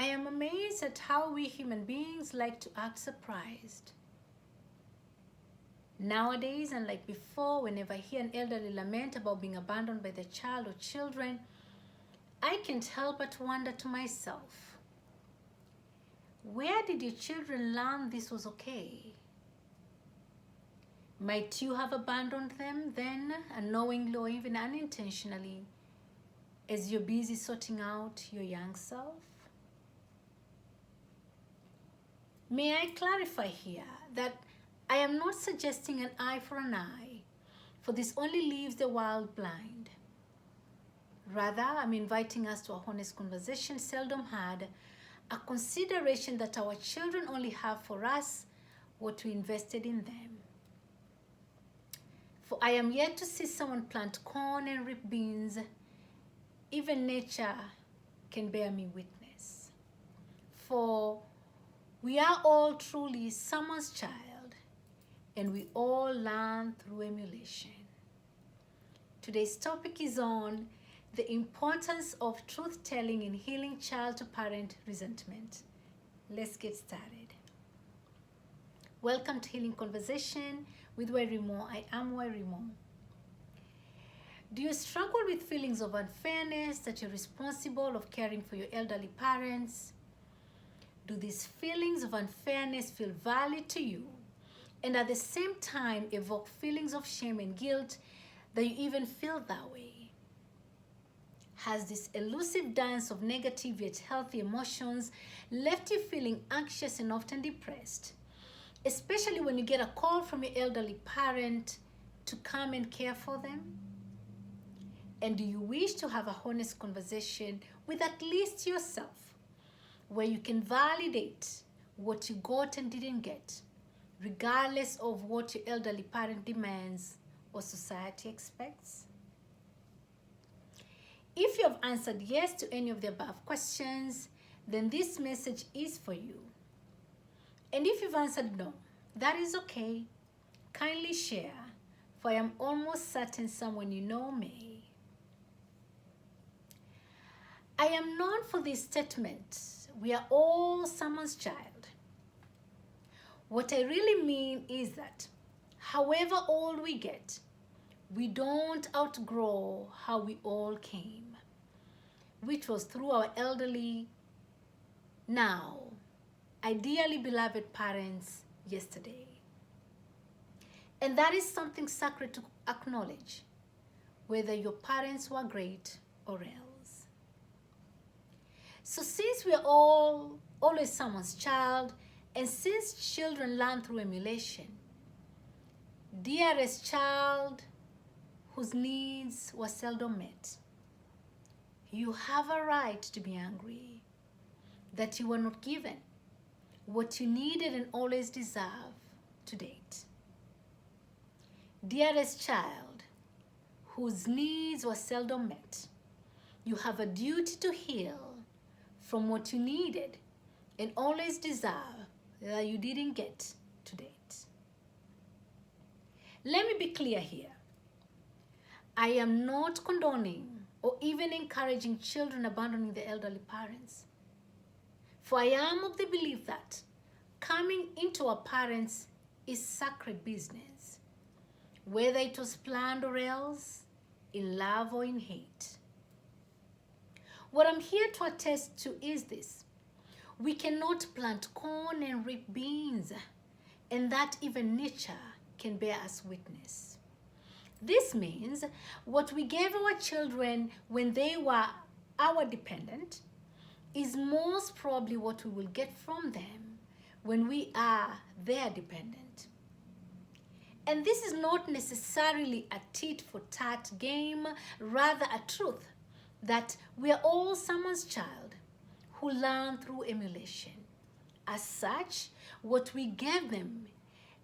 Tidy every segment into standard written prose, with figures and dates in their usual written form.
am amazed at how we human beings like to act surprised. Nowadays, unlike before, whenever I hear an elderly lament about being abandoned by their child or children, I can't help but wonder to myself, where did your children learn this was okay? Might you have abandoned them then, unknowingly or even unintentionally, as you're busy sorting out your young self? May I clarify here that I am not suggesting an eye for an eye, for this only leaves the world blind. Rather, I'm inviting us to a honest conversation seldom had, a consideration that our children only have for us what we invested in them. For I am yet to see someone plant corn and reap beans. Even nature can bear me witness. For we are all truly someone's child, and we all learn through emulation. Today's topic is on the importance of truth-telling in healing child-to-parent resentment. Let's get started. Welcome to Healing Conversation with Wairimo. I am Wairimo. Do you struggle with feelings of unfairness that you're responsible of caring for your elderly parents? Do these feelings of unfairness feel valid to you and at the same time evoke feelings of shame and guilt that you even feel that way? Has this elusive dance of negative yet healthy emotions left you feeling anxious and often depressed, especially when you get a call from your elderly parent to come and care for them? And do you wish to have a honest conversation with at least yourself, where you can validate what you got and didn't get, regardless of what your elderly parent demands or society expects? If you have answered yes to any of the above questions, then this message is for you. And if you've answered no, that is okay. Kindly share, for I am almost certain someone you know may. I am known for this statement, we are all someone's child. What I really mean is that however old we get, we don't outgrow how we all came, which was through our elderly, now ideally beloved parents yesterday. And that is something sacred to acknowledge, whether your parents were great or else. So since we are all always someone's child, and since children learn through emulation, dearest child whose needs were seldom met, you have a right to be angry that you were not given what you needed and always deserve to date. Dearest child whose needs were seldom met, you have a duty to heal from what you needed and always deserve that you didn't get to date. Let me be clear here. I am not condoning or even encouraging children abandoning their elderly parents. For I am of the belief that coming into our parents is sacred business, whether it was planned or else, in love or in hate. What I'm here to attest to is this: we cannot plant corn and reap beans, and that even nature can bear us witness. This means what we gave our children when they were our dependent is most probably what we will get from them when we are their dependent. And this is not necessarily a tit-for-tat game, rather a truth that we are all someone's child who learn through emulation. As such, what we gave them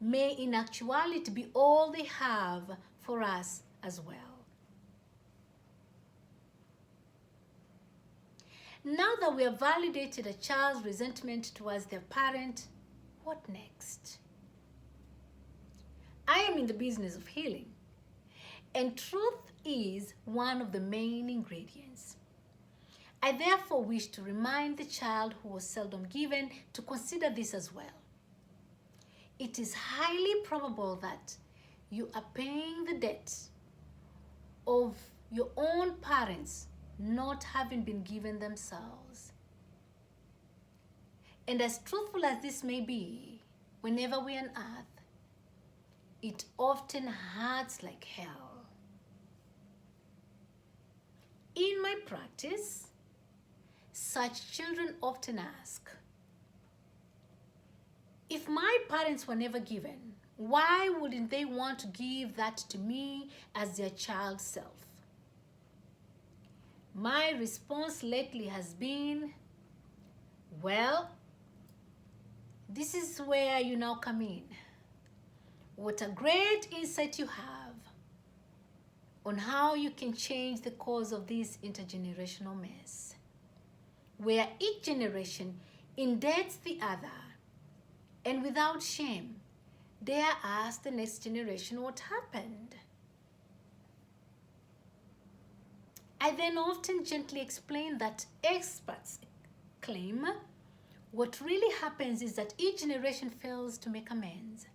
may in actuality be all they have for us as well. Now that we have validated a child's resentment towards their parent, what next? I am in the business of healing, and truth is one of the main ingredients. I therefore wish to remind the child who was seldom given to consider this as well. It is highly probable that you are paying the debt of your own parents not having been given themselves. And as truthful as this may be, whenever we're on earth, it often hurts like hell. In my practice, such children often ask, if my parents were never given, why wouldn't they want to give that to me as their child self? My response lately has been, well, this is where you now come in. What a great insight you have on how you can change the cause of this intergenerational mess, where each generation indebts the other, and without shame, dare ask the next generation what happened. I then often gently explain that experts claim what really happens is that each generation fails to make amends,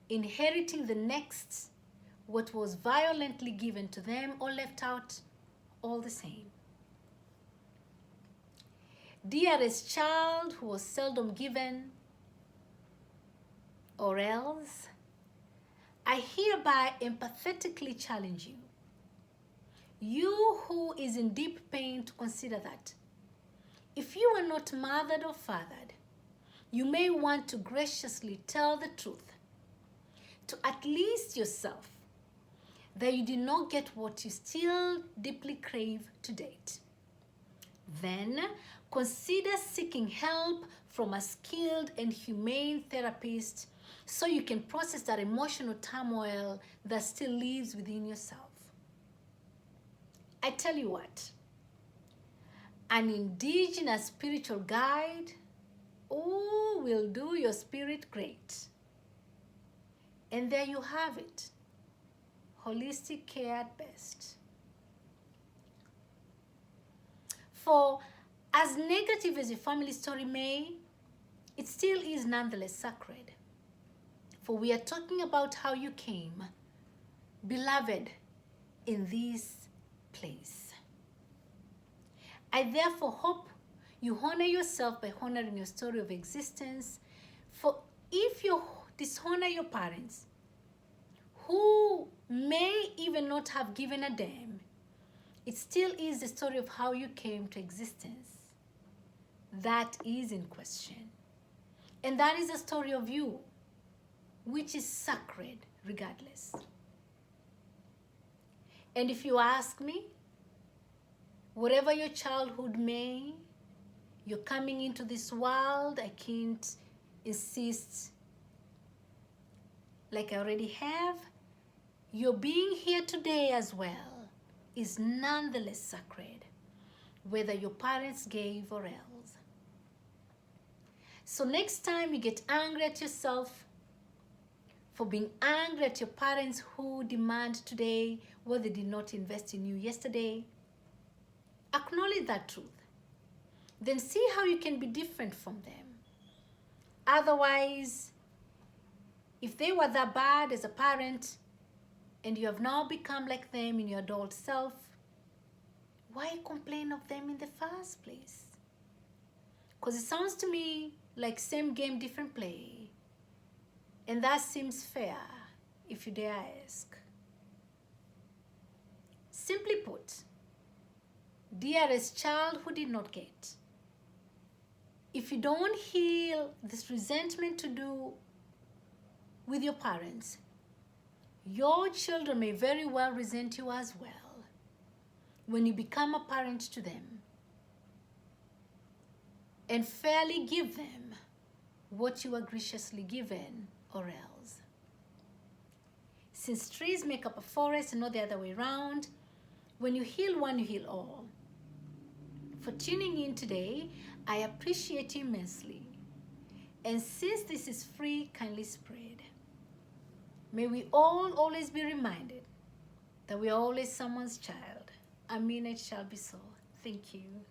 inheriting the next what was violently given to them or left out all the same. Dearest child who was seldom given, or else, I hereby empathetically challenge you, you who is in deep pain, to consider that if you were not mothered or fathered, you may want to graciously tell the truth to at least yourself that you did not get what you still deeply crave to date. Then consider seeking help from a skilled and humane therapist so you can process that emotional turmoil that still lives within yourself. I tell you what, an indigenous spiritual guide, will do your spirit great. And there you have it, holistic care at best. For as negative as your family story may, it still is nonetheless sacred. For we are talking about how you came, beloved, in this place. I therefore hope you honor yourself by honoring your story of existence. For if you dishonor your parents, who may even not have given a damn, it still is the story of how you came to existence that is in question. And that is the story of you, which is sacred regardless. And if you ask me, whatever your childhood may, you're coming into this world, I can't insist like I already have, your being here today as well is nonetheless sacred, whether your parents gave or else. So next time you get angry at yourself for being angry at your parents who demand today what they did not invest in you yesterday, acknowledge that truth. Then see how you can be different from them. Otherwise, if they were that bad as a parent and you have now become like them in your adult self, why complain of them in the first place? Because it sounds to me like same game, different play. And that seems fair, if you dare ask. Simply put, dearest child who did not get, if you don't heal this resentment to do with your parents, your children may very well resent you as well when you become a parent to them and fairly give them what you were graciously given or else. Since trees make up a forest and not the other way around, when you heal one, you heal all. For tuning in today, I appreciate you immensely. And since this is free, kindly spread. May we all always be reminded that we are always someone's child. Amen, it shall be so. Thank you.